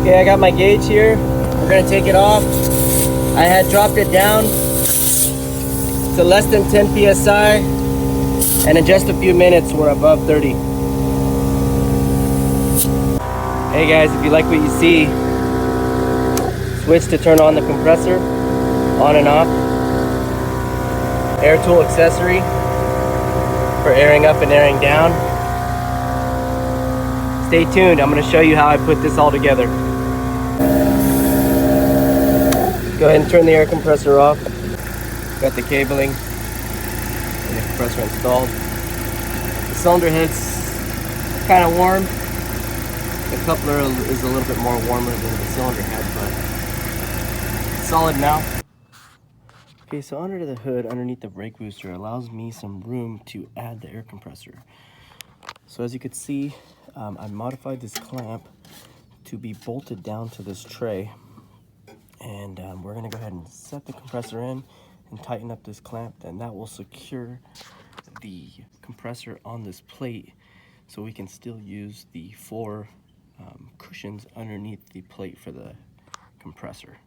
Okay, I got my gauge here. We're gonna take it off. I had dropped it down to less than 10 psi, and in just a few minutes we're above 30. Hey guys, if you like what you see, switch to turn on the compressor, on and off. Air tool accessory for airing up and airing down. Stay tuned, I'm going to show you how I put this all together. Go ahead and turn the air compressor off. Got the cabling and the compressor installed. The cylinder head's kind of warm. The coupler is a little bit more warmer than the cylinder head, but solid mount. Okay, so under the hood, underneath the brake booster, allows me some room to add the air compressor. So as you can see, I modified this clamp to be bolted down to this tray. And we're gonna go ahead and set the compressor in and tighten up this clamp, and that will secure the compressor on this plate so we can still use the four cushions underneath the plate for the compressor.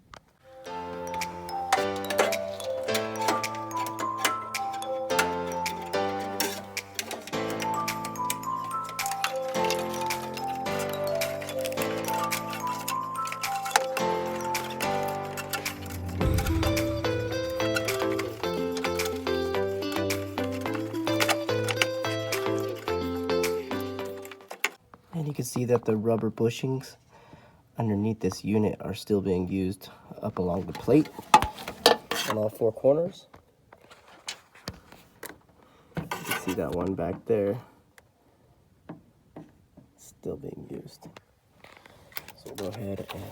And you can see that the rubber bushings underneath this unit are still being used up along the plate on all four corners. You can see that one back there still being used. So we'll go ahead and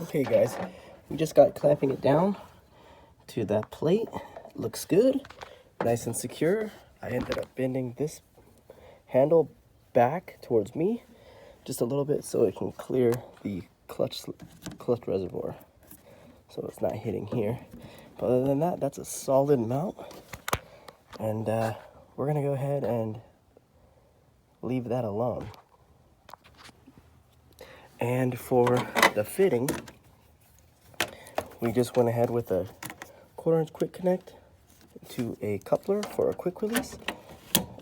okay guys, we just got clamping it down to that plate. Looks good, nice and secure. I ended up bending this handle back towards me just a little bit so it can clear the clutch reservoir, so it's not hitting here. But other than that, that's a solid mount, and we're gonna go ahead and leave that alone. And for the fitting, we just went ahead with a 1/4 inch quick connect to a coupler for a quick release,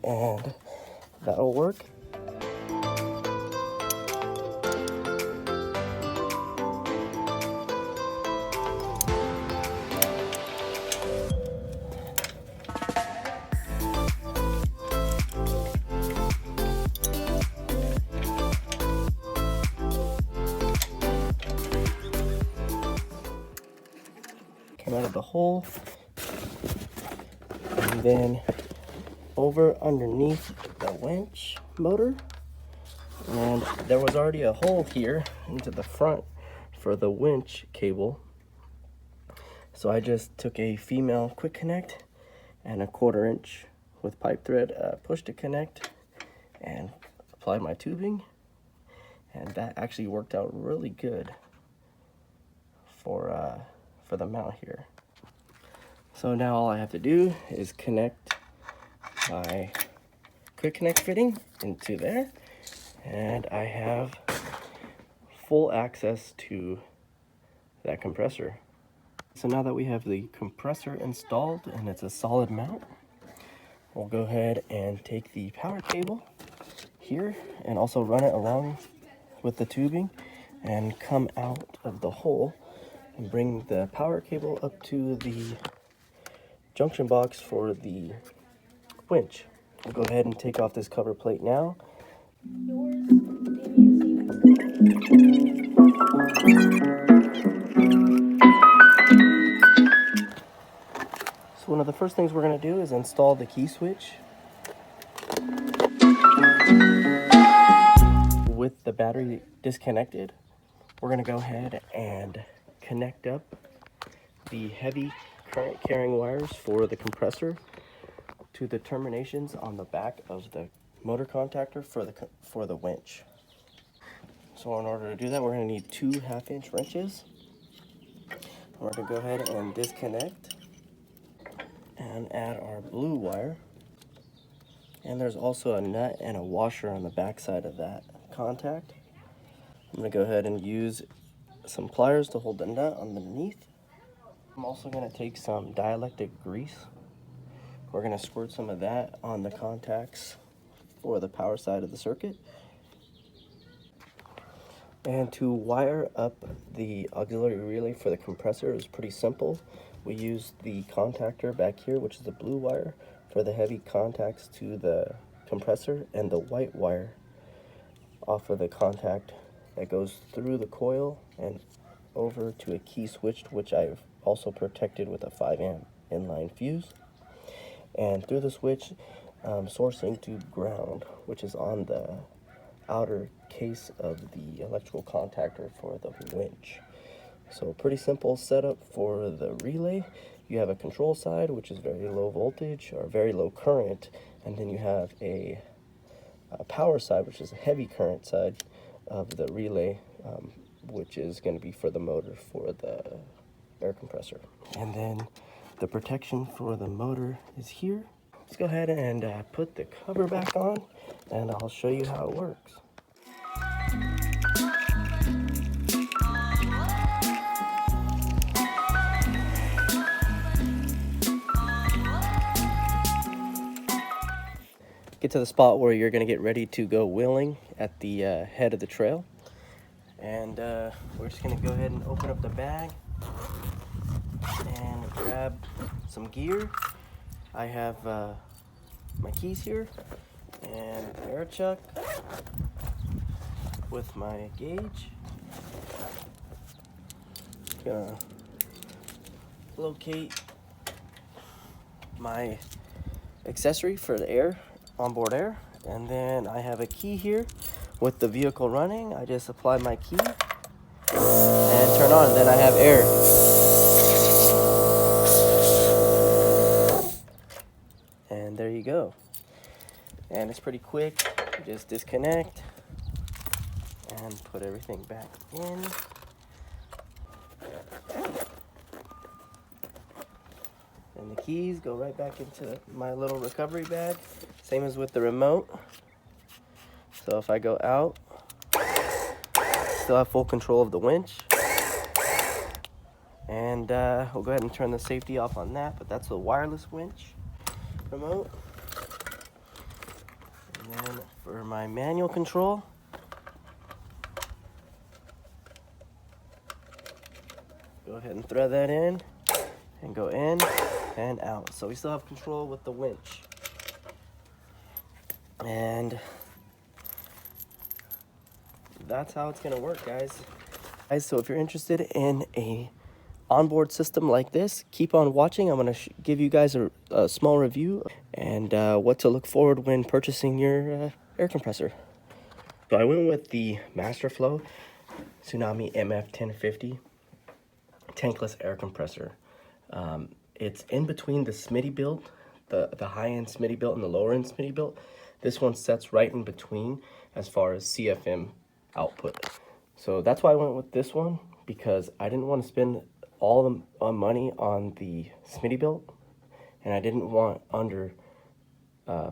and that'll work. Came out of the hole, and then over underneath the winch motor, and there was already a hole here into the front for the winch cable, so I just took a female quick connect and a 1/4 inch with pipe thread, push to connect, and applied my tubing, and that actually worked out really good for the mount here. So now all I have to do is connect my quick connect fitting into there, and I have full access to that compressor. So now that we have the compressor installed and it's a solid mount, we'll go ahead and take the power cable here and also run it along with the tubing and come out of the hole and bring the power cable up to the junction box for the winch. We'll go ahead and take off this cover plate now. So one of the first things we're going to do is install the key switch with the battery disconnected. We're going to go ahead and connect up the heavy current carrying wires for the compressor to the terminations on the back of the motor contactor for the winch. So in order to do that, we're going to need 2 1/2-inch wrenches. We're going to go ahead and disconnect and add our blue wire. And there's also a nut and a washer on the back side of that contact. I'm going to go ahead and use some pliers to hold the nut underneath. I'm also going to take some dielectric grease. We're going to squirt some of that on the contacts for the power side of the circuit. And to wire up the auxiliary relay for the compressor is pretty simple. We use the contactor back here, which is the blue wire, for the heavy contacts to the compressor, and the white wire off of the contact that goes through the coil and over to a key switch, which I've also protected with a 5 amp inline fuse, and through the switch sourcing to ground, which is on the outer case of the electrical contactor for the winch. So pretty simple setup for the relay. You have a control side, which is very low voltage or very low current, and then you have a power side, which is a heavy current side of the relay, which is going to be for the motor for the air compressor. And then the protection for the motor is here. Let's go ahead and put the cover back on, and I'll show you how it works. Get to the spot where you're going to get ready to go wheeling at the head of the trail. And we're just going to go ahead and open up the bag and grab some gear. I have my keys here and an air chuck with my gauge. Gonna locate my accessory for the air, onboard air, and then I have a key here with the vehicle running. I just apply my key and turn on, and then I have air. And there you go. And it's pretty quick. You just disconnect and put everything back in. And the keys go right back into my little recovery bag. Same as with the remote. So if I go out, still have full control of the winch. And we'll go ahead and turn the safety off on that, but that's the wireless winch remote. And then for my manual control, go ahead and thread that in and go in and out. So we still have control with the winch. And that's how it's gonna work, guys. So if you're interested in a onboard system like this, keep on watching. I'm gonna give you guys a small review and what to look forward when purchasing your air compressor. So I went with the Masterflow Tsunami MF1050 tankless air compressor. It's in between the Smitty build, the high-end Smitty build and the lower-end Smitty build. This one sets right in between as far as CFM output. So that's why I went with this one, because I didn't want to spend all the money on the Smitty build, and I didn't want under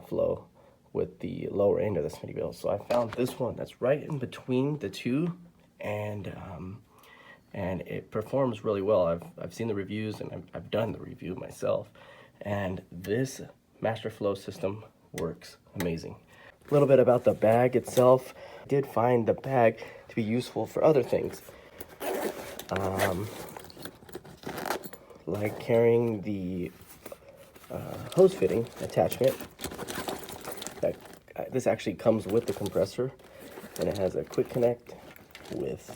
flow with the lower end of the Smitty build. So I found this one that's right in between the two, and it performs really well. I've seen the reviews, and I've done the review myself, and this Masterflow system works amazing. A little bit about the bag itself. I did find the bag to be useful for other things, like carrying the hose fitting attachment. This actually comes with the compressor, and it has a quick connect with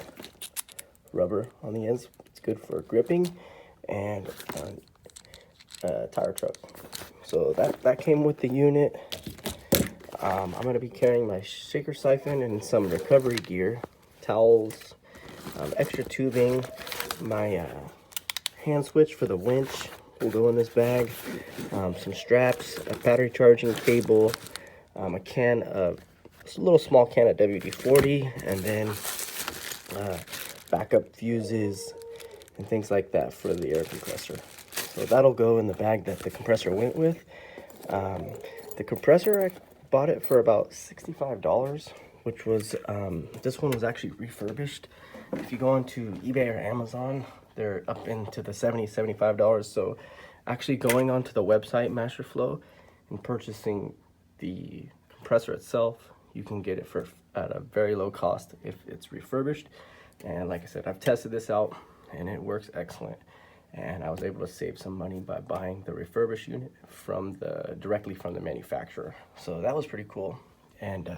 rubber on the ends. It's good for gripping and tire truck. So that came with the unit. I'm going to be carrying my shaker siphon and some recovery gear, towels, extra tubing, my hand switch for the winch will go in this bag, some straps, a battery charging cable, a little small can of WD-40, and then backup fuses and things like that for the air compressor. So that'll go in the bag that the compressor went with. The compressor, I bought it for about $65, which was, this one was actually refurbished. If you go onto eBay or Amazon, they're up into the $70, $75. So actually going onto the website Masterflow and purchasing the compressor itself, you can get it for at a very low cost if it's refurbished. And like I said, I've tested this out and it works excellent. And I was able to save some money by buying the refurbished unit from directly from the manufacturer. So that was pretty cool. And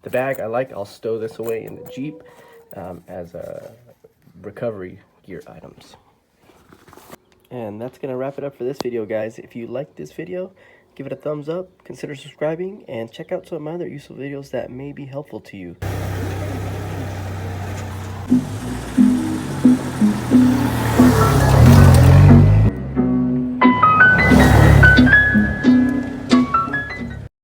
the bag I like, I'll stow this away in the Jeep as a recovery gear items. And that's gonna wrap it up for this video, guys. If you liked this video, give it a thumbs up, consider subscribing, and check out some of my other useful videos that may be helpful to you.